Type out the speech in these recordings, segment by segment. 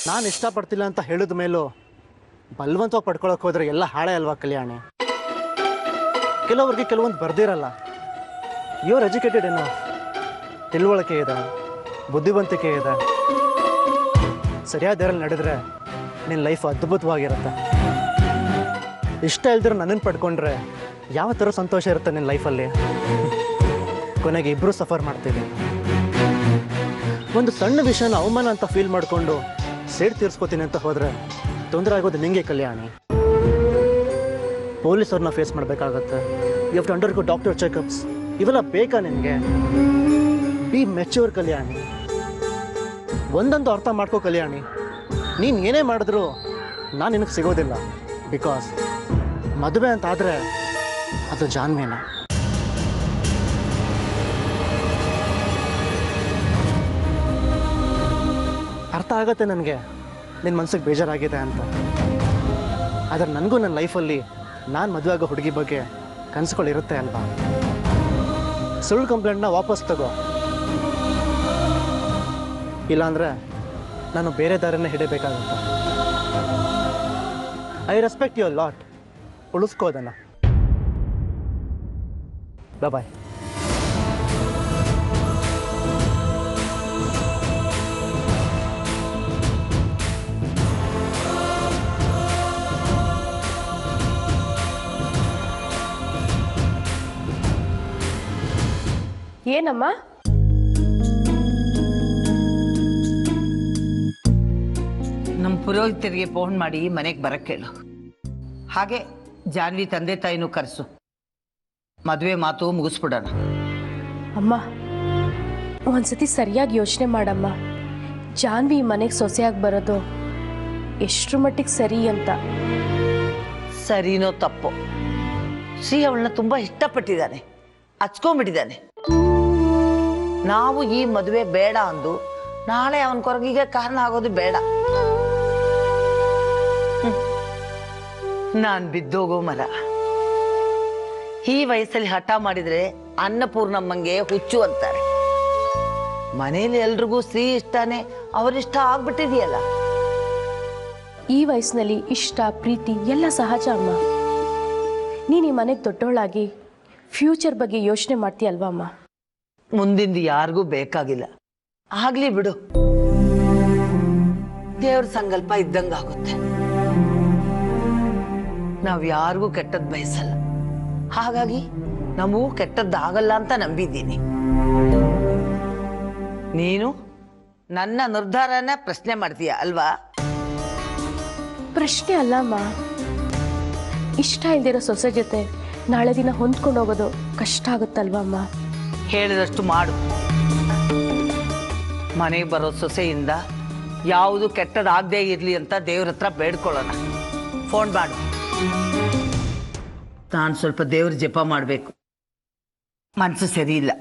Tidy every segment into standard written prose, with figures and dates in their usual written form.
ನಾನು ಇಷ್ಟಪಡ್ತಿಲ್ಲ ಅಂತ ಹೇಳಿದ ಮೇಲೂ ಬಲವಂತವಾಗಿ ಪಡ್ಕೊಳಕ್ಕೆ ಹೋದ್ರೆ ಎಲ್ಲ ಹಾಳೆ ಅಲ್ವಾ ಕಲ್ಯಾಣಿ. ಕೆಲವರಿಗೆ ಕೆಲವೊಂದು ಬರ್ದಿರಲ್ಲ. ಯು ಆರ್ ಎಜುಕೇಟೆಡ್ ಏನೋ, ತಿಳುವಳಿಕೆ ಇದೆ, ಬುದ್ಧಿವಂತಿಕೆ ಇದೆ. ಸರಿಯಾದ ದಾರಿಯಲ್ಲಿ ನಡೆದ್ರೆ ನಿನ್ನ ಲೈಫ್ ಅದ್ಭುತವಾಗಿರುತ್ತೆ. ಇಷ್ಟ ಇಲ್ದಿರೋ ನನ್ನನ್ನು ಪಡ್ಕೊಂಡ್ರೆ ಯಾವ ಥರ ಸಂತೋಷ ಇರುತ್ತೆ ನಿನ್ನ ಲೈಫಲ್ಲಿ. ಕೊನೆಗೆ ಇಬ್ಬರು ಸಫರ್ ಮಾಡ್ತೀವಿ. ಒಂದು ಸಣ್ಣ ವಿಷಯನ ಅವಮಾನ ಅಂತ ಫೀಲ್ ಮಾಡಿಕೊಂಡು ಸೇಡ್ ತೀರಿಸ್ಕೋತೀನಿ ಅಂತ ಹೋದರೆ ತೊಂದರೆ ಆಗೋದು ನಿಂಗೆ ಕಲ್ಯಾಣಿ. ಪೊಲೀಸವ್ರನ್ನ ಫೇಸ್ ಮಾಡಬೇಕಾಗತ್ತೆ. You have to undergo doctor checkups. ಇವೆಲ್ಲ ಬೇಕಾ ನಿನಗೆ? Be mature Kalyani. ಒಂದಂತೂ ಅರ್ಥ ಮಾಡ್ಕೋ ಕಲ್ಯಾಣಿ, ನೀನು ಏನೇ ಮಾಡಿದ್ರು ನಾನು ನಿನಗೆ ಸಿಗೋದಿಲ್ಲ. ಬಿಕಾಸ್ ಮದುವೆ ಅಂತ ಆದರೆ ಅದು ಜಾನ್ಮೇನ. ಅರ್ಥ ಆಗತ್ತೆ ನನಗೆ ನಿನ್ನ ಮನಸ್ಸಿಗೆ ಬೇಜಾರಾಗಿದೆ ಅಂತ. ಆದರೆ ನನಗೂ ನನ್ನ ಲೈಫಲ್ಲಿ ನಾನು ಮದುವೆ ಆಗೋ ಹುಡುಗಿ ಬಗ್ಗೆ ಕನಸುಗಳಿರುತ್ತೆ ಅಲ್ವಾ. ಸುಳ್ಳು ಕಂಪ್ಲೇಂಟ್ನ ವಾಪಸ್ ತಗೋ, ಇಲ್ಲಾಂದರೆ ನಾನು ಬೇರೆ ದಾರಿನೇ ಹಿಡಿಬೇಕಾಗತ್ತೆ. I respect your lot. ಉಳಿಸ್ಕೋ ಅದನ್ನು. ಬಾಯ್. ಏನಮ್ಮ? ನಮ್ಮ ಪುರೋಹಿತರಿಗೆ ಫೋನ್ ಮಾಡಿ ಮನೆಗೆ ಬರಕ್ಕೆ ಹೇಳು. ಹಾಗೆ ಜಾನ್ವಿ ತಂದೆ ತಾಯಿನೂ ಕರೆಸು. ಮದುವೆ ಮಾತು ಮುಗಿಸ್ಬಿಡೋಣ. ಅಮ್ಮ, ಒಂದ್ಸತಿ ಸರಿಯಾಗಿ ಯೋಚನೆ ಮಾಡಮ್ಮ. ಜಾನ್ವಿ ಮನೆಗೆ ಸೊಸೆಯಾಗಿ ಬರೋದು ಎಷ್ಟರ ಮಟ್ಟಿಗೆ ಸರಿ ಅಂತ. ಸರಿನೋ ತಪ್ಪೋ, ಶ್ರೀ ಅವಳನ್ನ ತುಂಬಾ ಇಷ್ಟಪಟ್ಟಿದ್ದಾನೆ, ಹಚ್ಕೊಂಡ್ಬಿಟ್ಟಿದ್ದಾನೆ. ನಾವು ಈ ಮದುವೆ ಬೇಡ ಅಂದು ನಾಳೆ ಅವನ ಕೊರಗಿಗೆ ಕಾರಣ ಆಗೋದು ಬೇಡ. ನಾನ್ ಬಿದ್ದೋಗೋ ಮರ. ಈ ವಯಸ್ಸಲ್ಲಿ ಹಠ ಮಾಡಿದ್ರೆ ಅನ್ನಪೂರ್ಣಮ್ಮಂಗೆ ಹುಚ್ಚು ಅಂತಾರೆ. ಮನೇಲಿ ಎಲ್ರಿಗೂ ಶ್ರೀ ಇಷ್ಟಾನೆ, ಅವರಿಷ್ಟ ಆಗ್ಬಿಟ್ಟಿದೆಯಲ್ಲ. ಈ ವಯಸ್ಸಿನಲ್ಲಿ ಇಷ್ಟ ಪ್ರೀತಿ ಎಲ್ಲ ಸಹಜ ಅಮ್ಮ. ನೀನು ಈ ಮನೆಗೆ ದೊಡ್ಡವಳಾಗಿ ಫ್ಯೂಚರ್ ಬಗ್ಗೆ ಯೋಚನೆ ಮಾಡ್ತೀಯಲ್ವಾ ಅಮ್ಮ? ಮುಂದಿಂದು ಯಾರಿಗೂ ಬೇಕಾಗಿಲ್ಲ, ಆಗ್ಲಿ ಬಿಡು. ದೇವ್ರ ಸಂಕಲ್ಪ ಇದ್ದಂಗಾಗುತ್ತೆ. ನಾವ್ ಯಾರಿಗೂ ಕೆಟ್ಟದ್ ಬಯಸಲ್ಲ. ಹಾಗಾಗಿ ನಮಗೂ ಕೆಟ್ಟದ್ದಾಗಲ್ಲ ಅಂತ ನಂಬಿದ್ದೀನಿ. ನೀನು ನನ್ನ ನಿರ್ಧಾರನ ಪ್ರಶ್ನೆ ಮಾಡ್ತೀಯ ಅಲ್ವಾ? ಪ್ರಶ್ನೆ ಅಲ್ಲ ಅಮ್ಮ. ಇಷ್ಟ ಇಲ್ದಿರೋ ಸೊಸೆ ಜೊತೆ ನಾಳೆ ದಿನ ಹೊಂದ್ಕೊಂಡು ಹೋಗೋದು ಕಷ್ಟ ಆಗುತ್ತಲ್ವಾ ಅಮ್ಮ? ಹೇಳಿದಷ್ಟು ಮಾಡು. ಮನೆಗೆ ಬರೋ ಸೊಸೆಯಿಂದ ಯಾವುದು ಕೆಟ್ಟದಾಗದೇ ಇರ್ಲಿ ಅಂತ ದೇವ್ರ ಹತ್ರ ಬೇಡ್ಕೊಳ್ಳೋಣ. ಫೋನ್ ಮಾಡು. ನಾನು ಸ್ವಲ್ಪ ದೇವ್ರ ಜಪ ಮಾಡಬೇಕು, ಮನಸ್ಸು ಸರಿ ಇಲ್ಲ.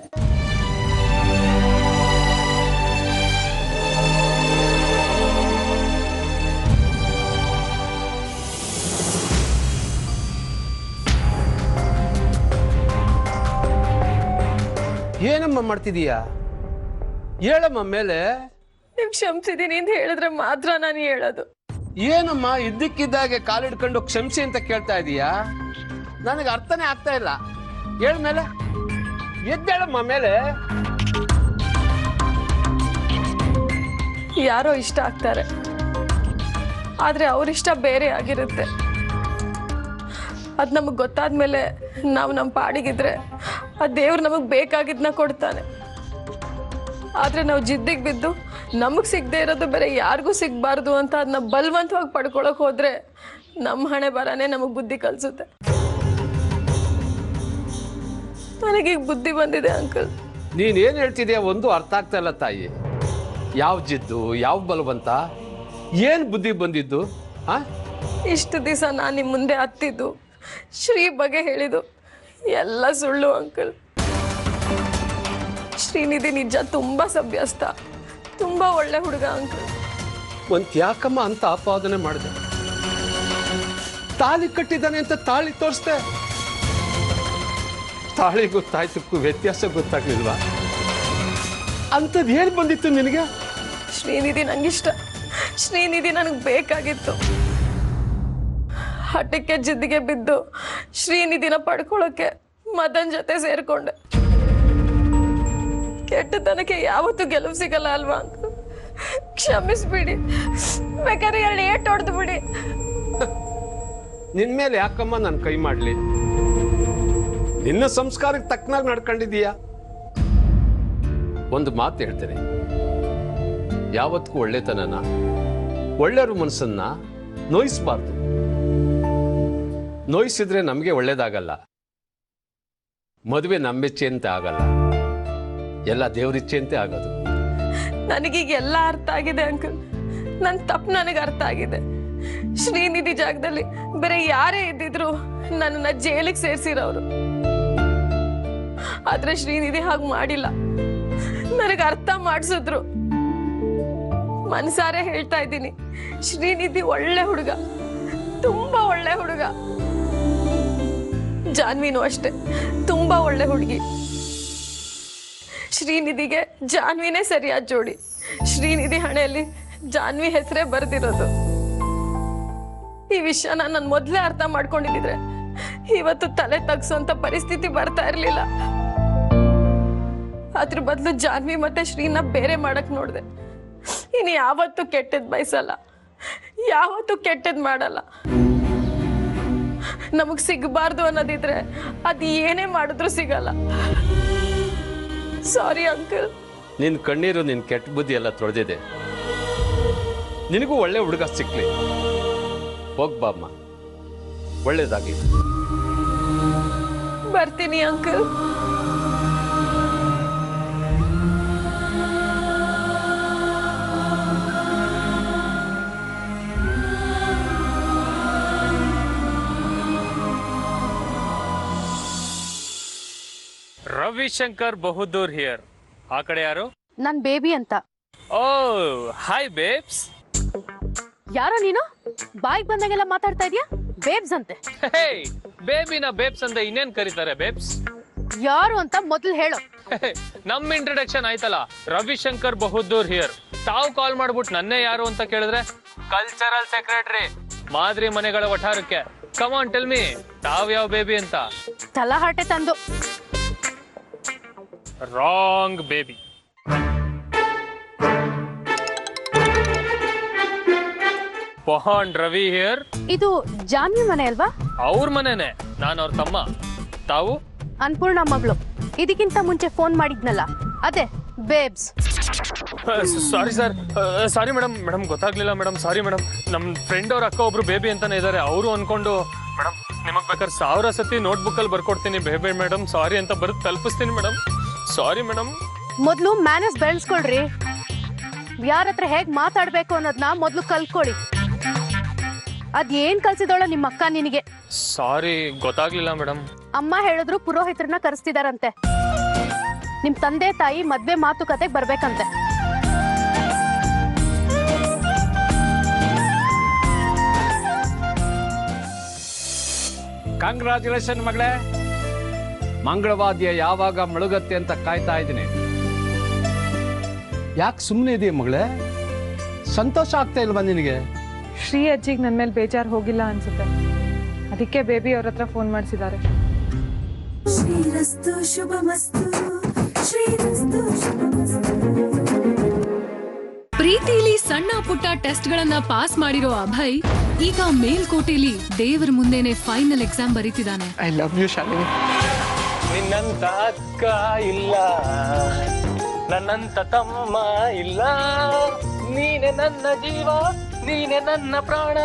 ಏನಮ್ಮ ಮಾಡ್ತಿದೀಯಾ? ಹೇಳಮ್ಮ ಮೇಲೆ. ನೀವು ಕ್ಷಮಿಸಿದೀನಿ ಅಂತ ಹೇಳಿದ್ರೆ ಮಾತ್ರ ನಾನು ಹೇಳೋದು. ಏನಮ್ಮ ಇದ್ದಕ್ಕಿದ್ದಾಗೆ ಕಾಲಿಡ್ಕೊಂಡು ಕ್ಷಮಿಸಿ ಅಂತ ಕೇಳ್ತಾ ಇದೀಯಾ? ನನಗೆ ಅರ್ಥನೇ ಆಗ್ತಾ ಇಲ್ಲ. ಹೇಳ್ಮೇಲೆ ಎದ್ದೇಳಮ್ಮ ಮೇಲೆ. ಯಾರೋ ಇಷ್ಟ ಆಗ್ತಾರೆ, ಆದ್ರೆ ಅವ್ರಿಷ್ಟ ಬೇರೆ ಆಗಿರುತ್ತೆ. ಅದು ನಮಗೆ ಗೊತ್ತಾದ್ಮೇಲೆ ನಾವು ನಮ್ಮ ಪಾಡಿಗಿದ್ರೆ ಆ ದೇವ್ರು ನಮಗೆ ಬೇಕಾಗಿದ್ದನ್ನ ಕೊಡ್ತಾನೆ. ಆದರೆ ನಾವು ಜಿದ್ದಿಗೆ ಬಿದ್ದು ನಮಗೆ ಸಿಗದೆ ಇರೋದು ಬೇರೆ ಯಾರಿಗೂ ಸಿಗಬಾರ್ದು ಅಂತ ಅದನ್ನ ಬಲವಂತವಾಗಿ ಪಡ್ಕೊಳಕ್ಕೆ ಹೋದರೆ ನಮ್ಮ ಹಣೆ ಬರನೇ ನಮಗೆ ಬುದ್ಧಿ ಕಲಿಸುತ್ತೆ. ನನಗೀಗ ಬುದ್ಧಿ ಬಂದಿದೆ ಅಂಕಲ್. ನೀನೇನು ಹೇಳ್ತಿದ್ಯಾ ಒಂದು ಅರ್ಥ ಆಗ್ತಾ ಇಲ್ಲ ತಾಯಿ. ಯಾವ ಜಿದ್ದು, ಯಾವ ಬಲವಂತ, ಏನು ಬುದ್ಧಿ ಬಂದಿದ್ದು? ಇಷ್ಟು ದಿವಸ ನಾನು ನಿಮ್ಮ ಮುಂದೆ ಹತ್ತಿದ್ದು, ಶ್ರೀ ಬಗ್ಗೆ ಹೇಳಿದ್ದು ಎಲ್ಲ ಸುಳ್ಳು ಅಂಕಲ್. ಶ್ರೀನಿಧಿ ನಿಜ ತುಂಬಾ ಸಭ್ಯಸ್ಥ, ತುಂಬಾ ಒಳ್ಳೆ ಹುಡುಗ ಅಂಕಲ್. ಒಂದ್ ಯಾಕಮ್ಮ ಅಂತ ಆಪಾದನೆ ಮಾಡಿದೆ? ತಾಳಿ ಕಟ್ಟಿದ್ದಾನೆ ಅಂತ ತಾಳಿ ತೋರಿಸ್ದೆ. ತಾಳಿಗೂ ತಾಯ್ತಕ್ಕೂ ವ್ಯತ್ಯಾಸ ಗೊತ್ತಾಗ್ಲಿಲ್ವಾ? ಅಂಥದ್ದು ಏನು ಬಂದಿತ್ತು ನಿನಗೆ? ಶ್ರೀನಿಧಿ ನಂಗಿಷ್ಟ. ಶ್ರೀನಿಧಿ ನನಗೆ ಬೇಕಾಗಿತ್ತು. ಹಠಕ್ಕೆ ಜಿದ್ದಿಗೆ ಬಿದ್ದು ಶ್ರೀನಿಧಿನ ಪಡ್ಕೊಳ್ಳೋಕೆ ಮದನ್ ಜೊತೆ ಸೇರ್ಕೊಂಡೆ. ಕೆಟ್ಟತನಕ್ಕೆ ಯಾವತ್ತೂ ಗೆಲುವು ಸಿಗಲ್ಲ ಅಲ್ವಾ ಅಂಕಲ್? ಕ್ಷಮಿಸ್ಬಿಡಿ. ಬೇಕಾದ್ರೆ 2 ಏಟು ಹೊಡೆದು ಬಿಡಿ. ನಿನ್ ಮೇಲೆ ಯಾಕಮ್ಮ ನಾನು ಕೈ ಮಾಡ್ಲಿ? ನಿನ್ನ ಸಂಸ್ಕಾರಕ್ಕೆ ತಕ್ಕನಾಗಿ ನಡ್ಕೊಂಡಿದೀಯ. ಒಂದು ಮಾತು ಹೇಳ್ತೇನೆ, ಯಾವತ್ತಿಗೂ ಒಳ್ಳೆತನನ, ಒಳ್ಳೆಯವ್ರ ಮನಸ್ಸನ್ನ ನೋಯಿಸಬಾರ್ದು. ನೋಯಿಸಿದ್ರೆ ನಮಗೆ ಒಳ್ಳೇದಾಗಲ್ಲ. ಮದುವೆ ನಮ್ಮೆಚ್ಚೆ ಅಂತ ಆಗಲ್ಲ, ಎಲ್ಲ ದೇವರಿಚ್ಛೆ ಅಂತ ಆಗೋದು. ನನಗೀಗ ಎಲ್ಲ ಅರ್ಥ ಆಗಿದೆ ಅಂಕಲ್. ನನ್ನ ತಪ್ಪು ನನಗೆ ಅರ್ಥ ಆಗಿದೆ. ಶ್ರೀನಿಧಿ ಜಾಗದಲ್ಲಿ ಬೇರೆ ಯಾರೇ ಇದ್ದಿದ್ರು ನನ್ನನ್ನ ಜೈಲಿಗೆ ಸೇರಿಸಿರೋರು. ಆದ್ರೆ ಶ್ರೀನಿಧಿ ಹಾಗೆ ಮಾಡಿಲ್ಲ. ನನಗೆ ಅರ್ಥ ಮಾಡಿಸಿದ್ರು. ಮನಸಾರೆ ಹೇಳ್ತಾ ಇದ್ದೀನಿ, ಶ್ರೀನಿಧಿ ಒಳ್ಳೆ ಹುಡುಗ, ತುಂಬಾ ಒಳ್ಳೆ ಹುಡುಗ. ಜಾನ್ವಿನೂ ಅಷ್ಟೇ, ತುಂಬಾ ಒಳ್ಳೆ ಹುಡುಗಿ. ಶ್ರೀನಿಧಿಗೆ ಜಾನ್ವಿನೇ ಸರಿಯಾದ ಜೋಡಿ. ಶ್ರೀನಿಧಿ ಹಣೆಯಲ್ಲಿ ಜಾನ್ವಿ ಹೆಸರೇ ಬರೆದಿರೋದು. ಈ ವಿಷಯನ ನಾನು ಮೊದಲೇ ಅರ್ಥ ಮಾಡ್ಕೊಂಡಿದ್ರೆ ಇವತ್ತು ತಲೆ ತಗ್ಸೋಂತ ಪರಿಸ್ಥಿತಿ ಬರ್ತಾ ಇರ್ಲಿಲ್ಲ. ಅದ್ರ ಬದಲು ಜಾನ್ವಿ ಮತ್ತೆ ಶ್ರೀನ ಬೇರೆ ಮಾಡಕ್ ನೋಡ್ದೆ. ಇನ್ನು ಯಾವತ್ತೂ ಕೆಟ್ಟದ್ ಬಯಸಲ್ಲ, ಯಾವತ್ತೂ ಕೆಟ್ಟದ್ ಮಾಡಲ್ಲ. ನಮಗ್ ಸಿಗಬಾರ್ದು ಅನ್ನೋದಿದ್ರೆ ಅದ್ ಏನೇ ಮಾಡಿದ್ರು ಸಿಗಲ್ಲ. Sorry uncle. ನಿನ್ ಕಣ್ಣೀರು, ನಿನ್ ಕೆಟ್ಟ ಬುದ್ಧಿ ಎಲ್ಲ ತೊಳೆದಿದೆ. ನಿನಗೂ ಒಳ್ಳೆ ಹುಡುಗ ಸಿಕ್ಲಿ. ಹೋಗ್ಬಾಮ್ಮ, ಒಳ್ಳೇದಾಗ್ಲಿ. ಬರ್ತೀನಿ ಅಂಕಲ್. ರವಿಶಂಕರ್ ಬಹುದೂರ್ ಹಿಯರ್. ಆ ಕಡೆ ಯಾರು? ನನ್ ಬೇಬಿ ಅಂತ. ಓ ಹಾಯ್ ಬೇಬ್ಸ್. ಯಾರೋ ನೀನು? ಬಾಯಿಗೆ ಬಂದಾಗೆಲ್ಲ ಮಾತಾಡ್ತಾ ಇದೀಯಾ? ಬೇಬ್ಸ್ ಅಂತೆ. ಹೇ, ಬೇಬಿನ ಬೇಬ್ಸ್ ಅಂತ ಇನ್ನೇನ್ ಕರೀತಾರೆ ಬೇಬ್ಸ್? ಯಾರು ಅಂತ ಮೊದಲು ಹೇಳು. ನಮ್ ಇಂಟ್ರಡಕ್ಷನ್ ಆಯ್ತಲ್ಲ, ರವಿಶಂಕರ್ ಬಹುದೂರ್ ಹಿಯರ್. ತಾವು ಕಾಲ್ ಮಾಡ್ಬಿಟ್ಟು ನನ್ನೇ ಯಾರು ಅಂತ ಕೇಳಿದ್ರೆ ಕಲ್ಚರಲ್ ಸೆಕ್ರೆಟರಿ, ಮಾದರಿ ಮನೆಗಳ ವಠಾರಕ್ಕೆ. ಕಮ್ ಆನ್ ಟೆಲ್ ಮಿ, ತಾವ್ ಯಾವ ಬೇಬಿ ಅಂತ? ತಲಹಾಟೆ ತಂದು. Wrong baby. ಪಹಾನ್ ರವಿ ಹಿಯರ್. ಇದು ಜಾನ್ವಿ ಮನೆ ಅಲ್ವಾ? ಅವ್ರ ಮನೆನೆ, ನಾನು ಅವ್ರ ತಮ್ಮ. ತಾವು? ಅನ್ಪೂರ್ಣ ಮಗಳು. ಇದಕ್ಕಿಂತ ಮುಂಚೆ ಫೋನ್ ಮಾಡಿದ್ನಲ್ಲ, ಅದೇ babes. Sorry sir, sorry madam ಗೊತ್ತಾಗ್ಲಿಲ್ಲ ಮೇಡಮ್, ಸಾರಿ ಮೇಡಮ್. ನಮ್ ಫ್ರೆಂಡ್ ಅವ್ರ ಅಕ್ಕ ಒಬ್ರು ಬೇಬಿ ಅಂತಾನೆ ಇದಾರೆ, ಅವರು ಅನ್ಕೊಂಡು. ಮೇಡಮ್ ನಿಮಗ್ ಬೇಕಾದ್ರೆ 1000 ಸತಿ ನೋಟ್ಬುಕ್ ಅಲ್ಲಿ ಬರ್ಕೊಡ್ತೀನಿ, ಬೇಬಿ ಮೇಡಮ್ ಸಾರಿ ಅಂತ ಬರೆದು ತಲುಪಿಸ್ತೀನಿ ಮೇಡಮ್. Sorry madam. ಮೊದ್ಲು ಮ್ಯಾನೇಜ್ ಬೆಳೆಸ್ಕೊಳ್ರಿ. ಯಾರ ಹತ್ರ ಹೇಗ್ ಮಾತಾಡ್ಬೇಕು ಅನ್ನೋದನ್ನ ಮೊದ್ಲು ಕಲ್ತ್ಕೊಳ್ಳಿ. ಅದೇನ್ ಕಲ್ಸಿದೋಳ ನಿಮ್ಮ ಅಕ್ಕ ನಿನಗೆ? ಸಾರಿ, ಗೊತ್ತಾಗ್ಲಿಲ್ಲ ಮೇಡಮ್. ಅಮ್ಮ ಹೇಳಿದ್ರು ಪುರೋಹಿತರನ್ನ ಕರೆಸ್ತಿದಾರಂತೆ. ನಿಮ್ ತಂದೆ ತಾಯಿ ಮದ್ವೆ ಮಾತುಕತೆಗೆ ಬರ್ಬೇಕಂತೆ. ಕಂಗ್ರಾಚುಲೇಷನ್ ಮಗಳೇ. ಮಂಗಳವಾದ್ಯ ಯಾವಾಗ ಮುಳುಗತ್ತೆ ಅಂತ ಕಾಯ್ತಾ ಇದ್ದೀನಿ. ಯಾಕೆ ಸುಮ್ಮನೆ ಇದೆಯಾ ಮಗಳೇ? ಸಂತೋಷ ಆಗ್ತಾ ಇಲ್ವಾ ನಿನಗೆ? ಶ್ರೀ ಅಜ್ಜಿಗೆ ನನ್ನ ಮೇಲೆ ಬೇಜಾರು ಹೋಗಿಲ್ಲ ಅನ್ಸುತ್ತೆ, ಅದಕ್ಕೆ ಬೇಬಿ ಅವ್ರ ಹತ್ರ ಫೋನ್ ಮಾಡಿಸಿದ್ದಾರೆ. ಪ್ರೀತಿಲಿ ಸಣ್ಣ ಪುಟ್ಟ ಟೆಸ್ಟ್ ಗಳನ್ನ ಪಾಸ್ ಮಾಡಿರೋ ಅಭಯ್ ಈಗ ಮೇಲ್ಕೋಟೆಲಿ ದೇವರ ಮುಂದೆನೆ ಫೈನಲ್ ಎಕ್ಸಾಮ್ ಬರೀತಿದ್ದಾನೆ. I love you Shalini. ನಿನ್ನಂತ ಅಕ್ಕ ಇಲ್ಲ, ನನ್ನಂತ ತಮ್ಮ ಇಲ್ಲ, ನೀನೆ ನನ್ನ ಜೀವ, ನೀನೆ ನನ್ನ ಪ್ರಾಣ,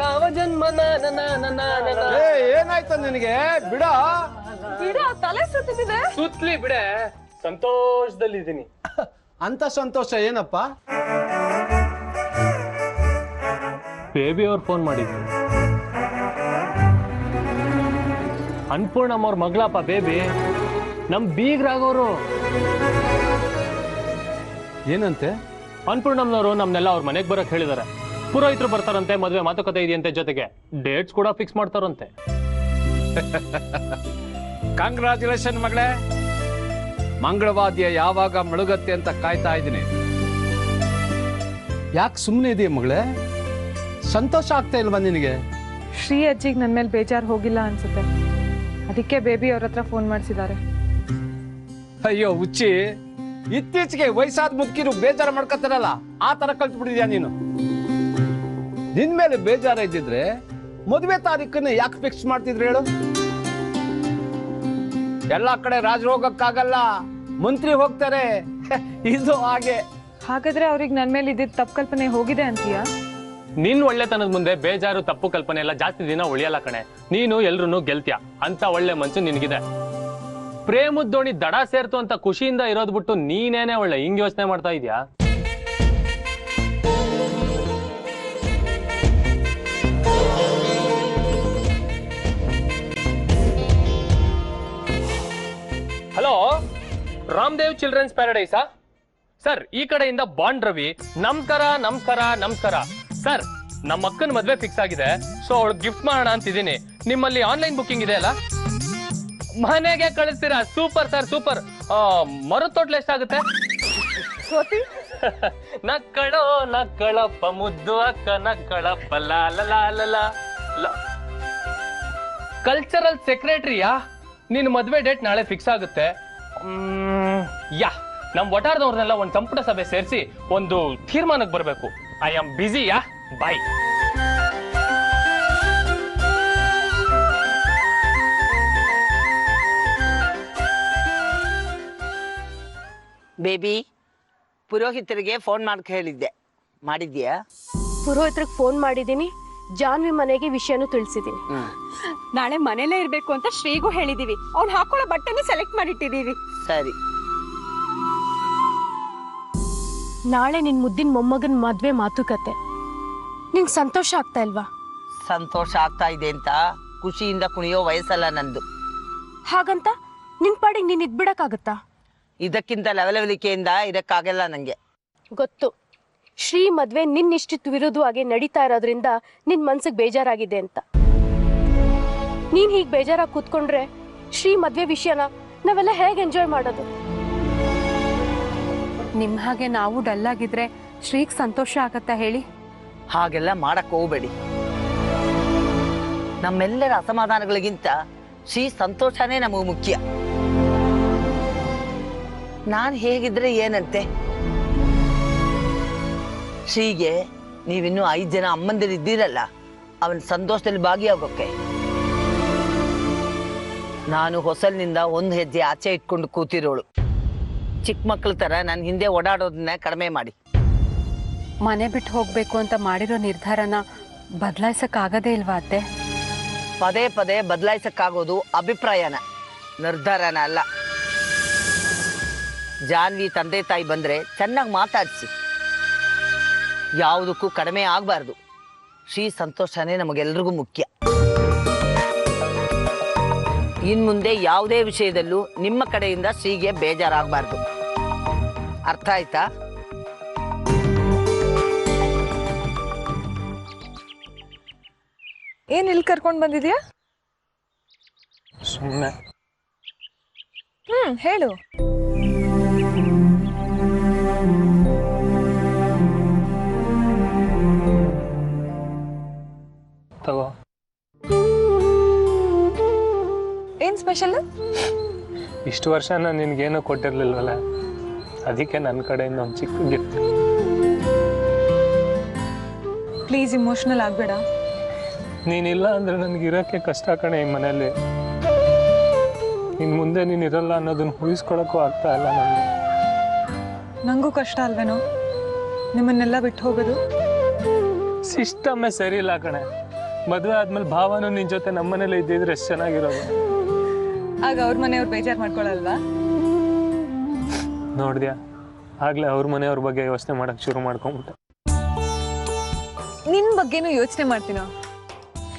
ಯಾವ ಜನ್ಮ ಏನಾಯ್ತು ನಿನಗೆ? ಬಿಡ ಬಿಡ, ತಲೆ ಸುತ್ತಿದೆ. ಸುತ್ತಲಿ ಬಿಡೆ, ಸಂತೋಷದಲ್ಲಿದ್ದೀನಿ. ಅಂತ ಸಂತೋಷ ಏನಪ್ಪ? ಬೇಬಿ ಅವ್ರು ಫೋನ್ ಮಾಡಿದ್ರು. ಅನ್ಪೂರ್ಣಮ್ಮ ಅವ್ರ ಮಗಳಪ್ಪ ಬೇಬಿ, ನಮ್ ಬೀಗ್ರಾಗೋರು. ಏನಂತೆ? ಅನ್ಪೂರ್ಣಮ್ಮನವರು ನಮ್ನೆಲ್ಲ ಅವ್ರ ಮನೆಗೆ ಬರಕ್ ಹೇಳಿದಾರೆ. ಪುರೋಹಿತರು ಬರ್ತಾರಂತೆ, ಮದುವೆ ಮಾತುಕತೆ ಇದೆಯಂತೆ, ಜೊತೆಗೆ ಡೇಟ್ಸ್ ಕೂಡ ಫಿಕ್ಸ್ ಮಾಡ್ತಾರಂತೆ. ಕಂಗ್ರಾಚುಲೇಷನ್ ಮಗಳೇ. ಮಂಗಳವಾದ್ಯ ಯಾವಾಗ ಮುಳುಗತ್ತೆ ಅಂತ ಕಾಯ್ತಾ ಇದ್ದೀನಿ. ಯಾಕೆ ಸುಮ್ಮನೆ ಇದೆಯಾ ಮಗಳೇ? ಸಂತೋಷ ಆಗ್ತಾ ಇಲ್ವಾ ನಿನಗೆ? ಶ್ರೀ ಅಜ್ಜಿಗೆ ನನ್ನ ಮೇಲೆ ಬೇಜಾರು ಹೋಗಿಲ್ಲ ಅನ್ಸುತ್ತೆ, ಅದಕ್ಕೆ ಬೇಬಿ ಅವ್ರ ಹತ್ರ ಫೋನ್ ಮಾಡಿಸಿದ್ದಾರೆ. ಅಯ್ಯೋ ಹುಚ್ಚಿ, ಇತ್ತೀಚೆಗೆ ವಯಸ್ಸಾದ ಮುದುಕಿರು ಬೇಜಾರು ಮಾಡ್ಕೊತಾರಲ್ಲ, ಆ ತರ ಕಲ್ತ್ಬಿಟ್ಟಿದ್ಯಾ ನೀನು. ನಿನ್ ಮೇಲೆ ಬೇಜಾರ ಇದ್ದಿದ್ರೆ ಮದುವೆ ತಾರೀಖನ್ನ ಯಾಕೆ ಫಿಕ್ಸ್ ಮಾಡ್ತಿದ್ರು ಹೇಳು? ಎಲ್ಲಾ ಕಡೆ ರಾಜರು ಹೋಗಕ್ಕಾಗಲ್ಲ, ಮಂತ್ರಿ ಹೋಗ್ತಾರೆ. ಇದು ಹಾಗೆ. ಹಾಗಾದ್ರೆ ಅವ್ರಿಗೆ ನನ್ನ ಮೇಲೆ ಇದ್ದಿದ್ದ ತಪ್ಪು ಕಲ್ಪನೆ ಹೋಗಿದೆ ಅಂತೀಯಾ? ನಿನ್ ಒಳ್ಳೆತನದ ಮುಂದೆ ಬೇಜಾರು ತಪ್ಪು ಕಲ್ಪನೆ ಎಲ್ಲ ಜಾಸ್ತಿ ದಿನ ಉಳಿಯಲ್ಲ ಕಣೆ. ನೀನು ಎಲ್ರು ಗೆಲ್ತ್ಯ ಅಂತ ಒಳ್ಳೆ ಮನ್ಸು ನಿನಗಿದೆ. ಪ್ರೇಮದ ದೋಣಿ ದಡ ಸೇರ್ತು ಅಂತ ಖುಷಿಯಿಂದ ಇರೋದ್ ಬಿಟ್ಟು ನೀನೇನೆ ಒಳ್ಳೆ ಹಿಂಗ್ ಯೋಚನೆ ಮಾಡ್ತಾ ಇದ್ಯಾ? ಹಲೋ, ರಾಮದೇವ್ ಚಿಲ್ಡ್ರನ್ಸ್ ಪ್ಯಾರಡೈಸಾ ಸರ್? ಈ ಕಡೆಯಿಂದ ಬಾಂಡ್ ರವಿ. ನಮಸ್ಕಾರ ನಮಸ್ಕಾರ ನಮಸ್ಕಾರ ಸರ್. ನಮ್ಮ ಅಕ್ಕನ ಮದ್ವೆ ಫಿಕ್ಸ್ ಆಗಿದೆ, ಸೊ ಅವಳು ಗಿಫ್ಟ್ ಮಾಡೋಣ ಅಂತಿದ್ದೀನಿ. ನಿಮ್ಮಲ್ಲಿ ಆನ್ಲೈನ್ ಬುಕಿಂಗ್ ಇದೆ ಅಲ್ಲ? ಮನೆಗೆ ಕಳಿಸ್ತೀರಾ? Super sir, super. ಮರದ ತೊಟ್ಲು ಎಷ್ಟಾಗುತ್ತೆ? ನಕ್ಕಳೋ ನಕ್ಕಳಪ್ಪ ಮುದ್ದು ಅಕ್ಕ ನಕ್ಕಳಪ್ಪ ಲಾಲ. ಕಲ್ಚರಲ್ ಸೆಕ್ರೆಟರಿಯಾ? ನಿನ್ ಮದ್ವೆ ಡೇಟ್ ನಾಳೆ ಫಿಕ್ಸ್ ಆಗುತ್ತೆ. ಯಾ, ನಮ್ ಒಟಾರದವ್ರನ್ನೆಲ್ಲ ಒಂದು ಸಂಪುಟ ಸಭೆ ಸೇರಿಸಿ ಒಂದು ತೀರ್ಮಾನಕ್ಕೆ ಬರಬೇಕು. I am busy. Yeah, bye. Baby, ಪುರೋಹಿತರಿಗೆ ಫೋನ್ ಮಾಡಕ್ಕೆ ಹೇಳಿದ್ದೆ, ಮಾಡಿದ್ಯಾ? ಪುರೋಹಿತ್ರಿಗೆ ಫೋನ್ ಮಾಡಿದ್ದೀನಿ, ಜಾನ್ವಿ ಮನೆಗೆ ವಿಷಯನೂ ತಿಳಿಸಿದ್ದೀನಿ. ನಾಳೆ ಮನೇಲೇ ಇರ್ಬೇಕು ಅಂತ ಶ್ರೀಗೂ ಹೇಳಿದೀವಿ. ಅವ್ನು ಹಾಕೊಳ್ಳೋ ಬಟ್ಟೆನೂ ಸೆಲೆಕ್ಟ್ ಮಾಡಿಟ್ಟಿದೀವಿ. ಸರಿ. ನಾಳೆ ನಿನ್ ಮುದ್ದಿನ ಮೊಮ್ಮಗನ್ ಮದ್ವೆ ಮಾತುಕತೆ. ನಿಂಗೆ ಸಂತೋಷ ಆಗ್ತಾ ಇಲ್ವಾ? ಸಂತೋಷ ಆಗ್ತಾ ಇದೆ ಅಂತ ಖುಷಿಯಿಂದ ಕುಣಿಯೋ ವಯಸ್ಸಲ್ಲ ನಂದು. ಹಾಗಂತ ನಿನ್ ಪಾಡಿಗೆ ನೀನ್ ಇದ್ಬಿಡಕ್ಕಾಗತ್ತಾ? ಇದಕ್ಕಿಂತ ಲವಲವಿಕೆಯಿಂದ ಇದಕ್ಕಾಗಲ್ಲ ನಂಗೆ. ಗೊತ್ತು, ಶ್ರೀ ಮದ್ವೆ ನಿನ್ನಿಷ್ಟಿತ್ ವಿರುದ್ಧವಾಗಿ ನಡೀತಾ ಇರೋದ್ರಿಂದ ನಿನ್ ಮನ್ಸಿಗೆ ಬೇಜಾರಾಗಿದೆ ಅಂತ. ನೀನ್ ಹೀಗ್ ಬೇಜಾರಾಗಿ ಕೂತ್ಕೊಂಡ್ರೆ ಶ್ರೀ ಮದ್ವೆ ವಿಷಯನ ನಾವೆಲ್ಲ ಹೇಗೆ ಎಂಜಾಯ್ ಮಾಡೋದು? ನಿಮ್ ಹಾಗೆ ನಾವು ಡಲ್ ಆಗಿದ್ರೆ ಶ್ರೀಗ್ ಸಂತೋಷ ಆಗತ್ತಾ ಹೇಳಿ? ಹಾಗೆಲ್ಲ ಮಾಡಕ್ ಹೋಗ್ಬೇಡಿ. ನಮ್ಮೆಲ್ಲರ ಅಸಮಾಧಾನಗಳಿಗಿಂತ ಶ್ರೀ ಸಂತೋಷನೇ ನಮಗ್ ಮುಖ್ಯ. ನಾನ್ ಹೇಗಿದ್ರೆ ಏನಂತೆ? ಶ್ರೀಗೆ ನೀವಿನ್ನೂ 5 ಜನ ಅಮ್ಮಂದಿರಿದ್ದೀರಲ್ಲ, ಅವನ ಸಂತೋಷದಲ್ಲಿ ಭಾಗಿಯಾಗೋಕೆ. ನಾನು ಹೊಸಲಿನಿಂದ 1 ಹೆಜ್ಜೆ ಆಚೆ ಇಟ್ಕೊಂಡು ಕೂತಿರೋಳು. ಚಿಕ್ಕ ಮಕ್ಳ ತರ ನನ್ನ ಹಿಂದೆ ಓಡಾಡೋದನ್ನ ಕಡಿಮೆ ಮಾಡಿ. ಮನೆ ಬಿಟ್ಟು ಹೋಗ್ಬೇಕು ಅಂತ ಮಾಡಿರೋ ನಿರ್ಧಾರನ ಬದಲಾಯಿಸಕ್ ಆಗದೇ ಇಲ್ವಾ ಅತ್ತೆ? ಪದೇ ಪದೇ ಬದಲಾಯಿಸಕ್ಕಾಗೋದು ಅಭಿಪ್ರಾಯನ, ನಿರ್ಧಾರನ ಅಲ್ಲ. ಜಾನ್ವಿ ತಂದೆ ತಾಯಿ ಬಂದ್ರೆ ಚೆನ್ನಾಗಿ ಮಾತಾಡಿಸಿ. ಯಾವುದಕ್ಕೂ ಕಡಿಮೆ ಆಗಬಾರ್ದು. ಶ್ರೀ ಸಂತೋಷನೇ ನಮಗೆಲ್ರಿಗೂ ಮುಖ್ಯ. ಇನ್ಮುಂದೆ ಯಾವುದೇ ವಿಷಯದಲ್ಲೂ ನಿಮ್ಮ ಕಡೆಯಿಂದ ಶ್ರೀಗೆ ಬೇಜಾರಾಗಬಾರ್ದು. ಅರ್ಥ ಆಯ್ತಾ? ಏನ್ ಇಲ್ಲಿ ಕರ್ಕೊಂಡ್ ಬಂದಿದ್ಯಾ? ಸುಮ್ಮನೆ. ಹೇಳು. ತಗೋ. ಏನ್ ಸ್ಪೆಷಲ್? ಇಷ್ಟು ವರ್ಷ ನಾನು ನಿನ್ಗೇನು ಕೊಟ್ಟಿರ್ಲಿಲ್ವಲ್ಲ, ಅದಕ್ಕೆ ನನ್ನ ಕಡೆಯಿಂದ ಒಂದು ಚಿಕ್ಕ ಗಿಫ್ಟ್. ಪ್ಲೀಸ್ ಇಮೋಷನಲ್ ಆಗ್ಬೇಡ. ನೀನಿಲ್ಲ ಅಂದ್ರೆ ನನಗಿರೋಕ್ಕೆ ಕಷ್ಟ ಕಣೆ ಈ ಮನೆಯಲ್ಲಿ. ಇನ್ನು ಮುಂದೆ ನೀನು ಇರಲ್ಲ ಅನ್ನೋದನ್ನ ಉಳಿಸ್ಕೊಳಕ್ಕೂ ಆಗ್ತಾ ಇಲ್ಲ ನನಗೆ. ನಂಗೂ ಕಷ್ಟ ಅಲ್ವೇನೋ ನಿಮ್ಮನ್ನೆಲ್ಲ ಬಿಟ್ಟು ಹೋಗೋದು? ಸಿಸ್ಟಮ್ಮೇ ಸರಿ ಇಲ್ಲ ಕಣೆ. ಮದುವೆ ಆದ್ಮೇಲೆ ಭಾವನೂ ನಿನ್ ಜೊತೆ ನಮ್ಮನೇಲಿ ಇದ್ದಿದ್ರೆ ಎಷ್ಟು ಚೆನ್ನಾಗಿರೋದು. ಆಗ ಅವ್ರ ಮನೆಯವ್ರು ಬೇಜಾರು ಮಾಡ್ಕೊಳಲ್ವಾ? ನೋಡಿದ್ಯಾ, ಆಗ್ಲೇ ಅವ್ರ ಮನೆಯವ್ರ ಬಗ್ಗೆ ಯೋಚನೆ ಮಾಡಕ್ ಶುರು ಮಾಡ್ಕೊಂಬಿಟ್ಟೆ. ನಿನ್ ಬಗ್ಗೆನೂ ಯೋಚನೆ ಮಾಡ್ತೀನೋ.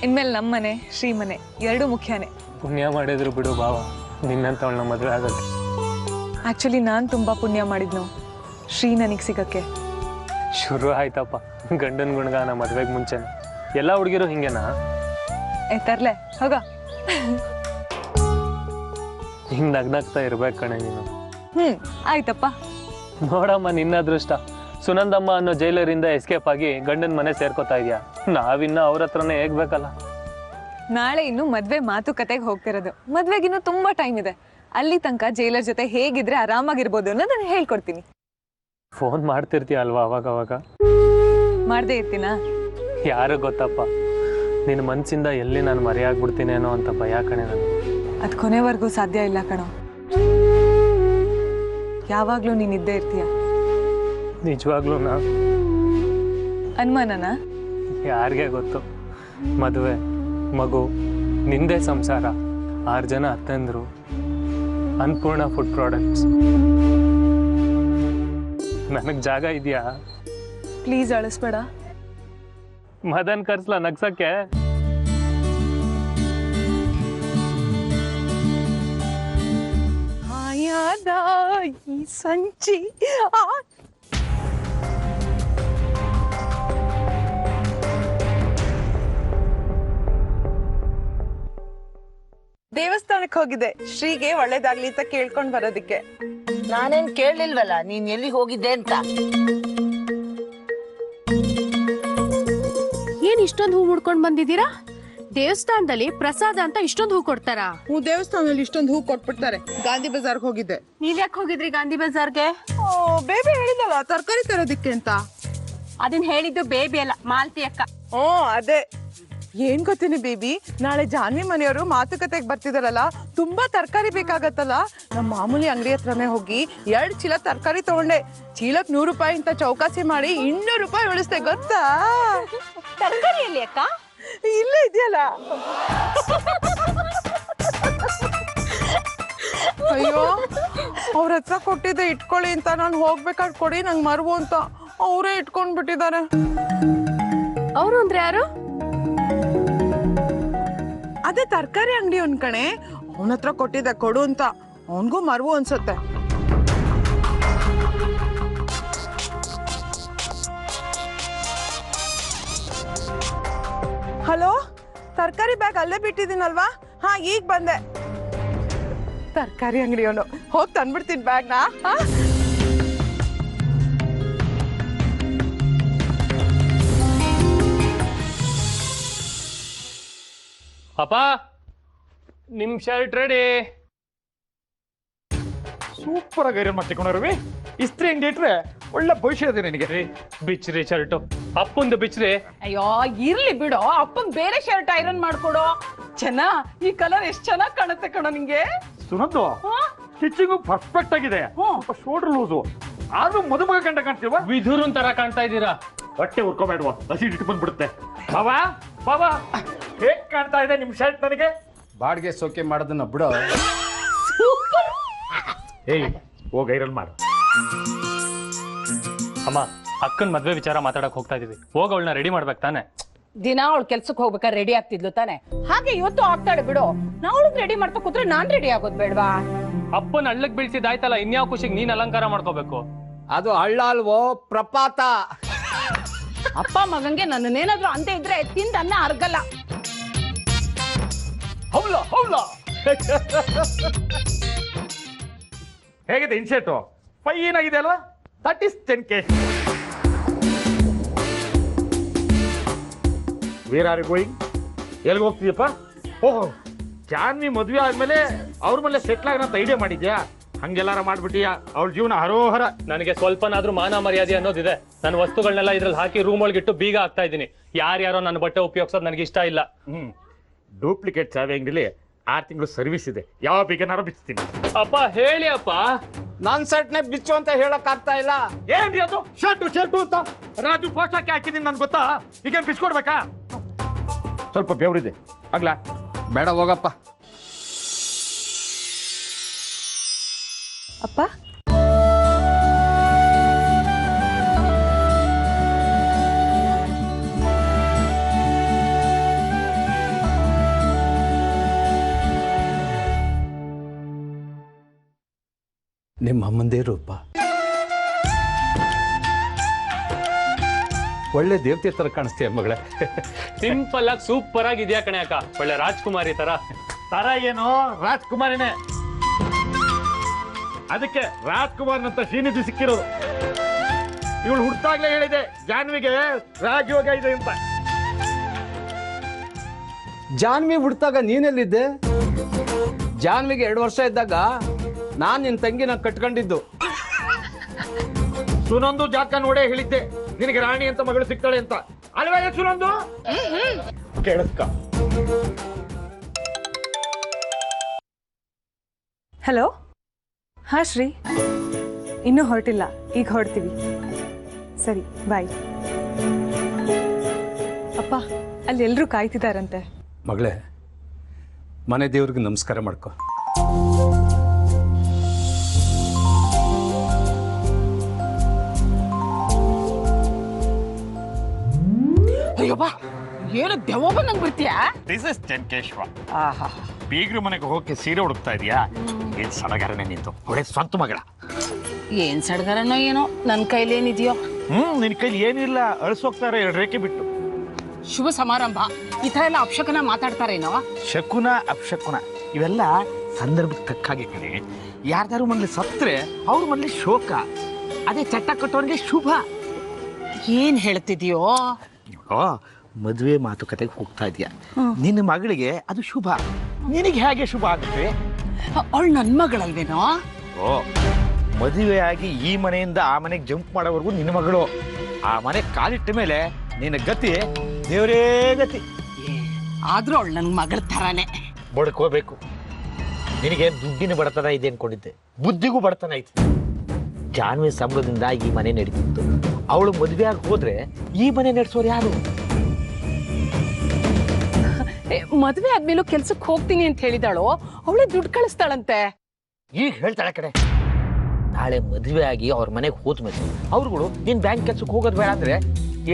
ಇನ್ಮೇಲೆ ನಮ್ಮನೆ ಶ್ರೀ ಮನೆ ಎರಡೂ ಮುಖ್ಯನೇ. ಪುಣ್ಯ ಮಾಡಿದ್ರು ಬಿಡು ಭಾವ, ನಿನ್ನಂತವಳನ್ನ ಮದುವೆ ಆಗುತ್ತೆ. ಆಕ್ಚುಲಿ ನಾನು ತುಂಬಾ ಪುಣ್ಯ ಮಾಡಿದ್ನು ಶ್ರೀ ನನಗೆ ಸಿಗಕ್ಕೆ. ಶುರು ಆಯ್ತಪ್ಪ ಗಂಡನ ಗುಣಗಾನ ಮದ್ವೆಗೆ ಮುಂಚೆನೆ. ಎಲ್ಲ ಹುಡುಗಿರು ಹಿಂಗೇನಾ? ತರ್ಲೆ ಹೋಗ. ಹಿಂಗೆ ನಗ್ನಗ್ತಾ ಇರ್ಬೇಕು ಕಣೆ ನೀನು. ಆಯ್ತಪ್ಪ. ನೋಡಮ್ಮ ನಿನ್ನ ಅದೃಷ್ಟ, ಸುನಂದಮ್ಮ ಅನ್ನೋ ಜೈಲರಿಂದ ಎಸ್ಕೇಪ್ ಆಗಿ ಗಂಡನ ಮನೆ ಸೇರ್ಕೋತಾ ಇದೆಯಾ. ನಾವಿನ್ನ ಅವ್ರ ಹತ್ರನೇ ಹೇಗ್ಬೇಕಲ್ಲ. ನಾಳೆ ಇನ್ನು ಮದ್ವೆ ಮಾತುಕತೆಗೆ ಹೋಗ್ತಿರೋದು. ಮದ್ವೆಗಿನ್ನು ತುಂಬಾ ಟೈಮ್ ಇದೆ. ಅಲ್ಲಿ ತನಕ ಜೈಲರ್ ಜೊತೆ ಹೇಗಿದ್ರೆ ಆರಾಮಾಗಿರ್ಬೋದು ಅನ್ನೋದು ನಾನು ಹೇಳ್ಕೊಡ್ತೀನಿ. ಫೋನ್ ಮಾಡ್ತಿರ್ತೀಯ ಅಲ್ವಾ ಅವಾಗ? ಮಾಡ್ದೇ ಇರ್ತೀನಾ? ಯಾರು ಗೊತ್ತಪ್ಪ, ನಿನ್ನ ಮನ್ಸಿಂದ ಎಲ್ಲಿ ನಾನು ಮರೆಯಾಗ್ಬಿಡ್ತೀನೇನೋ ಅಂತ ಭಯ ಕಣೆ ನನಗೆ. ಅದ್ ಕೊನೆವರೆಗೂ ಸಾಧ್ಯ ಇಲ್ಲ ಕಣೋ. ಯಾವಾಗ್ಲೂ ನೀನ್ ಇದ್ದೇ ಇರ್ತೀಯ. ನಿಜವಾಗ್ಲೂನಾ? ಅನುಮಾನನಾ? ಯಾರಿಗೆ ಗೊತ್ತು. ಮದುವೆ, ಮಗು, ನಿಂದೇ ಸಂಸಾರ, 6 ಜನ ಅತ್ತಂದ್ರು, ಅನ್ನಪೂರ್ಣ ಫುಡ್ ಪ್ರಾಡಕ್ಟ್ಸ್. ನನಗೆ ಜಾಗ ಇದೆಯಾ? ಪ್ಲೀಸ್ ಅಳಿಸ್ಬೇಡ. ಮದನ್ ಕರ್ಸ್ಲ ನಗ್ಸಕ್ಕೆ? ಈ ಸಂಚಿ ದೇವಸ್ಥಾನಕ್ಕೆ ಹೋಗಿದ್ದೆ, ಶ್ರೀಗೆ ಒಳ್ಳೇದಾಗ್ಲಿ ಅಂತ ಕೇಳ್ಕೊಂಡ್ ಬರೋದಕ್ಕೆ. ನಾನೇನ್ ಕೇಳಲಿಲ್ವಲ್ಲ ನೀನ್ ಎಲ್ಲಿ ಹೋಗಿದ್ದೆ ಅಂತ. ಏನ್ ಇಷ್ಟೊಂದು ಹೂ ಮುಡ್ಕೊಂಡ್ ಬಂದಿದ್ದೀರಾ? ದೇವಸ್ಥಾನದಲ್ಲಿ ಪ್ರಸಾದ ಅಂತ ಇಷ್ಟೊಂದು ಹೂ ಕೊಡ್ತಾರಾ? ದೇವಸ್ಥಾನದಲ್ಲಿ ಇಷ್ಟೊಂದು ಹೂ ಕೊಟ್ಬಿಡ್ತಾರೆ. ಗಾಂಧಿ ಬಜಾರ್ಗೆ ಹೋಗಿದ್ದೆ. ನೀವ್ ಯಾಕೆ ಹೋಗಿದ್ರಿ ಗಾಂಧಿ ಬಜಾರ್ಗೆ? ಬೇಬಿ ಹೇಳಿದಲ್ಲ ತರಕಾರಿ ತರೋದಿಕ್ಕೆ ಅಂತ. ಅದನ್ನ ಹೇಳಿದ್ದು ಬೇಬಿ ಅಲ್ಲ, ಮಾಲ್ತಿ ಅಕ್ಕ. ಅದೇ. ಏನ್ ಗೊತ್ತೇನೆ ಬೇಬಿ, ನಾಳೆ ಜಾನ್ವಿ ಮನೆಯವರು ಮಾತುಕತೆಗೆ ಬರ್ತಿದಾರಲ್ಲ, ತುಂಬಾ ತರಕಾರಿ ಬೇಕಾಗತ್ತಲ್ಲ. ನಮ್ಮ ಮಾಮೂಲಿ ಅಂಗಡಿ ಹತ್ರನೇ ಹೋಗಿ 2 ಚೀಲ ತರಕಾರಿ ತಗೊಂಡೆ. ಚೀಲಕ್ 100 ರೂಪಾಯಿ ಅಂತ ಚೌಕಾಸಿ ಮಾಡಿ 200 ರೂಪಾಯಿ ಉಳಿಸ್ದೆ ಗೊತ್ತಾ? ತರಕಾರಿ ಎಲ್ಲಿ ಅಕ್ಕ? ಇಲ್ಲೇ ಇದೆಯಲ್ಲ. ಅಯ್ಯೋ, ಅವ್ರ ಹತ್ರ ಕೊಟ್ಟಿದ್ದೆ ಇಟ್ಕೊಳ್ಳಿ ಅಂತ. ನಾನು ಹೋಗ್ಬೇಕಾದ್ರೆ ಕೊಡಿ ನಂಗೆ ಮರುವು ಅಂತ ಅವರೇ ಇಟ್ಕೊಂಡ್ ಬಿಟ್ಟಿದ್ದಾರೆ. ಅವರು ಅಂದ್ರೆ ಯಾರು? ಅದೇ ತರಕಾರಿ ಅಂಗಡಿ ಒಂದ್ ಕಣೆ, ಅವನ ಹತ್ರ ಕೊಟ್ಟಿದ್ದೆ ಕೊಡು ಅಂತ. ಅವನ್ಗೂ ಮರುವು ಅನ್ಸುತ್ತೆ. ಹಲೋ, ತರಕಾರಿ ಬ್ಯಾಗ್ ಅಲ್ಲೇ ಬಿಟ್ಟಿದ್ದೀನಲ್ವಾ? ಹಾ, ಈಗ ಬಂದೆ. ತರಕಾರಿ ಅಂಗಡಿಯವನು, ಹೋಗಿ ತಂದ್ಬಿಡ್ತೀನಿ ಬ್ಯಾಗ್ನ. ಅಪ್ಪ, ನಿಮ್ ಶರ್ಟ್ ರೆಡಿ. ಸೂಪರ್ ಆಗಿ ಐರನ್ ಮಾಡ್ಕೊಂಡ್ರವಿ. ಇಸ್ತ್ರಿ ಅಂಗಡಿ ಇಟ್ರೆ ಒಳ್ಳೆ ಭವಿಷ್ಯ ಇದೆ ನಿನಗೆ. ಬಿಚ್ರಿ ಶರ್ಟು, ಅಪ್ಪಂದು ಬಿಚ್ರಿ. ಅಯ್ಯೋ ಇರ್ಲಿ ಬಿಡೋ, ಅಪ್ಪಂಗ್ ಬೇರೆ ಶರ್ಟ್ ಐರನ್ ಮಾಡ್ಕೊಡೋ. ಚೆನ್ನ, ಈ ಕಲರ್ ಎಷ್ಟ್ ಚೆನ್ನಾಗ್ ಕಾಣುತ್ತೆ ಕಣೋ ನಿಂಗೆ. ಸುನಂದು, ಸ್ಟಿಚಿಂಗು ಪರ್ಫೆಕ್ಟ್ ಆಗಿದೆ. ಶೋಲ್ಡರ್ ಲೂಸು, ಆದ್ರೂ ಮದುಮಗ ಗಂಡ ಕಾಣ್ತೀವ. ವಿಧುರನ್ ತರ ಕಾಣ್ತಾ ಇದ್ದೀರಾ. ಹೊಟ್ಟೆ ಉರ್ಕೋಬೇಡ್ವಾ, ಹಸಿ ಇಟ್ಟು ಬಂದ್ಬಿಡುತ್ತೆ. ಬಾಬಾ ಬಾಬಾ, ಹೇಗ್ ಕಾಣ್ತಾ ಇದೆ ನಿಮ್ ಶರ್ಟ್ ನನಗೆ? ಬಾಡಿಗೆ ಸೋಕೆ ಮಾಡೋದನ್ನ ಬಿಡೋ. ಏಯ್, ಹೋಗಿ ಐರನ್ ಮಾಡು. ಅಮ್ಮ, ಅಕ್ಕನ ಮದ್ವೆ ವಿಚಾರ ಮಾತಾಡಕ್ ಹೋಗ್ತಾ ಇದೀವಿ. ಹೋಗ ಅವಳನ್ನ ರೆಡಿ ಮಾಡ್ಬೇಕು ತಾನೆ. ದಿನ ಅವಳು ಕೆಲ್ಸಕ್ಕೆ ಹೋಗ್ಬೇಕಾದ್ರೆ ರೆಡಿ ಆಗ್ತಿದ್ಲು ತಾನೆ, ಹಾಗೆ ಇವತ್ತು ಆಗ್ತಾಳೆ ಬಿಡು. ನಾವು ರೆಡಿ ಮಾಡ್ತಾ ಕೂತ್ರೆ ನಾನ್ ರೆಡಿ ಆಗೋದ್ ಬೇಡ್ವಾ? ಅಪ್ಪನ ಹಳ್ಳಕ್ ಬೀಳ್ಸಿದಾಯ್ತಲ್ಲ, ಇನ್ಯಾವ ಖುಷಿಗೆ ನೀನ್ ಅಲಂಕಾರ ಮಾಡ್ಕೋಬೇಕು? ಅದು ಹಳ್ಳ ಅಲ್ವೋ, ಪ್ರಪಾತ. ಅಪ್ಪ ಮಗಂಗೆ ನನ್ನೇನಾದ್ರೂ ಅಂತ ಇದ್ರೆ ತಿಂದ ಅನ್ನ ಅರ್ಗಲ್ಲ. ಹೌಲ ಹೌಲ. ಹೇಗಿದೆ ಇನ್ಶರ್ಟು? ಫೈನ್ ಆಗಿದೆ ಅಲ್ವಾ? That is 10K. Where are you going? ಎಲ್ಲಿಗೆ ಹೋಗ್ತಿದ್ಯಪ್ಪ? ಓಹೋ, ಜಾನ್ವಿ ಮದುವೆ ಆದ್ಮೇಲೆ ಅವ್ರ ಮೇಲೆ ಸೆಟ್ಲ್ ಆಗೋಣ ಅಂತ ಐಡಿಯಾ ಮಾಡಿದ್ಯಾ? ಹಂಗೆಲ್ಲಾರ ಮಾಡ್ಬಿಟ್ಟಿಯಾ? ಅವಳ ಜೀವನ ಹರೋಹರ. ನನಗೆ ಸ್ವಲ್ಪನಾದ್ರೂ ಮಾನ ಮರ್ಯಾದೆ ಅನ್ನೋದಿದೆ. ನನ್ನ ವಸ್ತುಗಳನ್ನೆಲ್ಲ ಇದ್ರಲ್ಲಿ ಹಾಕಿ ರೂಮ್ ಒಳಗಿಟ್ಟು ಬೀಗ ಹಾಕ್ತಾ ಇದ್ದೀನಿ. ಯಾರ್ಯಾರೋ ನನ್ನ ಬಟ್ಟೆ ಉಪಯೋಗಿಸೋದು ನನಗೆ ಇಷ್ಟ ಇಲ್ಲ. ಡೂಪ್ಲಿಕೇಟ್ ಚಾವಿ ಅಂಗಡಿಲಿ 6 ತಿಂಗಳು ಸರ್ವಿಸ್ ಇದೆ. ಯಾವ ಬೀಗನಾರು ಬಿಚ್ತೀನಿ. ಅಪ್ಪ ಹೇಳಿ ಅಪ್ಪ. ನಾನ್ ಶರ್ಟ್ನೇ ಬಿಚ್ಚು ಅಂತ ಹೇಳಕ್ ಆಗ್ತಾ ಇಲ್ಲ. ಏನ್ರಿ ಅದು? ಶರ್ಟು ಅಂತ ರಾಜು ಪೋಷಾಕೆ ಹಾಕಿದೀನಿ ನನ್ ಗೊತ್ತಾ? ಈಗ ಬಿಚ್ಕೊಡ್ಬೇಕಾ? ಸ್ವಲ್ಪ ಬೆವರಿದೆ, ಆಗ್ಲಾ? ಬೇಡ ಹೋಗಪ್ಪ. ಅಪ್ಪ, ನಿಮ್ಮ ಅಮ್ಮಂದೇ ರೂಪ. ಒಳ್ಳೆ ದೇವತೆ ತರ ಕಾಣಿಸ್ತೀಯ ಮಗಳೇ. ಸಿಂಪಲ್ ಆಗಿ ಸೂಪರ್ ಆಗಿದ್ಯಾ ಕಣೆ ಅಕ್ಕ, ಒಳ್ಳೆ ರಾಜ್ಕುಮಾರಿ ತರ. ತರ ಏನೋ ರಾಜ್ಕುಮಾರಿನೇ. ಅದಕ್ಕೆ ರಾಜ್ಕುಮಾರ್ ಅಂತ ಶ್ರೀನಿಧಿ ಸಿಕ್ಕಿರೋದು. ಇವಳು ಹುಟ್ಟಾಗ್ಲೇ ಹೇಳಿದೆ ಜಾನ್ವಿಗೆ ರಾಜಯೋಗ ಇದೆ ಅಂತ. ಜಾನ್ವಿ ಹುಡ್ತಾಗ ನೀನೆಲ್ಲಿದ್ದೆ? ಜಾನ್ವಿಗೆ 2 ವರ್ಷ ಇದ್ದಾಗ ನಾನ್ ನಿನ್ ತಂಗಿನ ಕಟ್ಕೊಂಡಿದ್ದು. ಸುನಂದು ಜಾಕ ನೋಡೇ ಹೇಳಿದ್ದೆ ನಿನಗೆ ರಾಣಿ ಅಂತ ಮಗಳು ಸಿಗ್ತಾಳೆ ಅಂತ. ಅಲ್ವೇ ಸುನಂದು? ಕೇಳಿಸ್ಕ. ಹಲೋ, ಹಾ ಶ್ರೀ, ಇನ್ನೂ ಹೊರಟಿಲ್ಲ, ಈಗ ಹೊರಡ್ತೀವಿ. ಸರಿ, ಬಾಯ್. ಅಪ್ಪ, ಅಲ್ಲಿ ಎಲ್ಲರೂ ಕಾಯ್ತಿದಾರಂತೆ. ಮಗಳೇ, ಮನೆ ದೇವ್ರಿಗೆ ನಮಸ್ಕಾರ ಮಾಡ್ಕೊ. ಅಯ್ಯಪ್ಪ, ಏನು ದೆವ್ವ ಬಂದಂಗ್ ಬರ್ತೀಯಾ? This is ಚೆನ್ಕೇಶ್ವ. ಬೀಗ್ರ ಮನೆಗೆ ಹೋಗಿ ಸೀರೆ ಹುಡುಕ್ತಾ ಇದೀಯಾ? ಏನ್ ಸಡಗರನೆ ನಿಂತು ಹೊಳೆ ಸ್ವಂತ ಮಗಳ. ಏನ್ ಸಡಗರನೋ ಏನೋ, ನನ್ ಕೈಲಿ ಏನಿದೆಯೋ. ನಿನ್ ಕೈಲಿ ಏನಿಲ್ಲ, ಅಳಿಸೋಗ್ತಾರೆ 2 ರೇಖೆ ಬಿಟ್ಟು. ಶುಭ ಸಮಾರಂಭ, ಈ ತರ ಎಲ್ಲ ಅಪಶಕನ ಮಾತಾಡ್ತಾರೇನೋ? ಶಕುನ ಅಪಶಕುನ ಇವೆಲ್ಲ ಸಂದರ್ಭಕ್ಕೆ ತಕ್ಕಾಗಿ ಕಡೆ. ಯಾರ್ದಾರು ಮನೇಲಿ ಸತ್ರೆ ಅವ್ರ ಮನೇಲಿ ಶೋಕ, ಅದೇ ಚಟ್ಟ ಕಟ್ಟೋರಿಗೆ ಶುಭ. ಏನ್ ಹೇಳ್ತಿದ್ಯೋ? ಮದುವೆ ಮಾತುಕತೆಗೆ ಹೋಗ್ತಾ ಇದೀಯ, ನಿನ್ನ ಮಗಳಿಗೆ ಅದು ಶುಭ, ನಿನಗೆ ಹೇಗೆ ಶುಭ ಆಗುತ್ತೆ? ಅವಳು ನನ್ ಮಗಳಲ್ವೇನೋ? ಓ, ಮದುವೆ ಆಗಿ ಈ ಮನೆಯಿಂದ ಆ ಮನೆಗೆ ಜಂಪ್ ಮಾಡೋವರೆಗೂ ನಿನ್ನ ಮಗಳು. ಆ ಮನೆ ಕಾಲಿಟ್ಟ ಮೇಲೆ ನಿನ್ನ ಗತಿ ದೇವರೇ ಗತಿ. ಆದ್ರೂ ಅವಳು ನನ್ ಮಗಳ ತರಾನೇ. ಬಡ್ಕೋಬೇಕು. ನಿನಗೆ ದುಡ್ಡಿನ ಬಡತನ ಇದೆ ಅನ್ಕೊಂಡಿದ್ದೆ, ಬುದ್ಧಿಗೂ ಬಡತನ ಐತಿ. ಜಾನ್ವಿ ಸಂಬಳದಿಂದ ಈ ಮನೆ ನಡೀತಿತ್ತು. ಅವಳು ಮದುವೆ ಆಗಿ ಹೋದ್ರೆ ಈ ಮನೆ ನಡೆಸೋರು ಯಾರು? ಮದ್ವೆ ಆದ್ಮೇಲೂ ಕೆಲ್ಸಕ್ಕೆ ಹೋಗ್ತೀನಿ ಅಂತ ಹೇಳಿದಾಳು, ಅವಳು ದುಡ್ಡು ಕಳಿಸ್ತಾಳಂತೆ. ಈಗ ಹೇಳ್ತಾಳೆ ಕಡೆ. ನಾಳೆ ಮದುವೆ ಆಗಿ ಅವ್ರ ಮನೆಗೆ ಹೋದ್ಮೇಲೆ ಅವ್ರುಗಳು ನೀನ್ ಬ್ಯಾಂಕ್ ಕೆಲ್ಸಕ್ಕೆ ಹೋಗೋದು ಬೇಡ ಅಂದ್ರೆ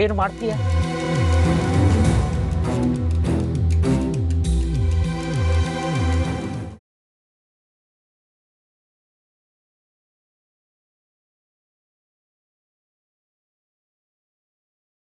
ಏನ್ ಮಾಡ್ತೀಯ?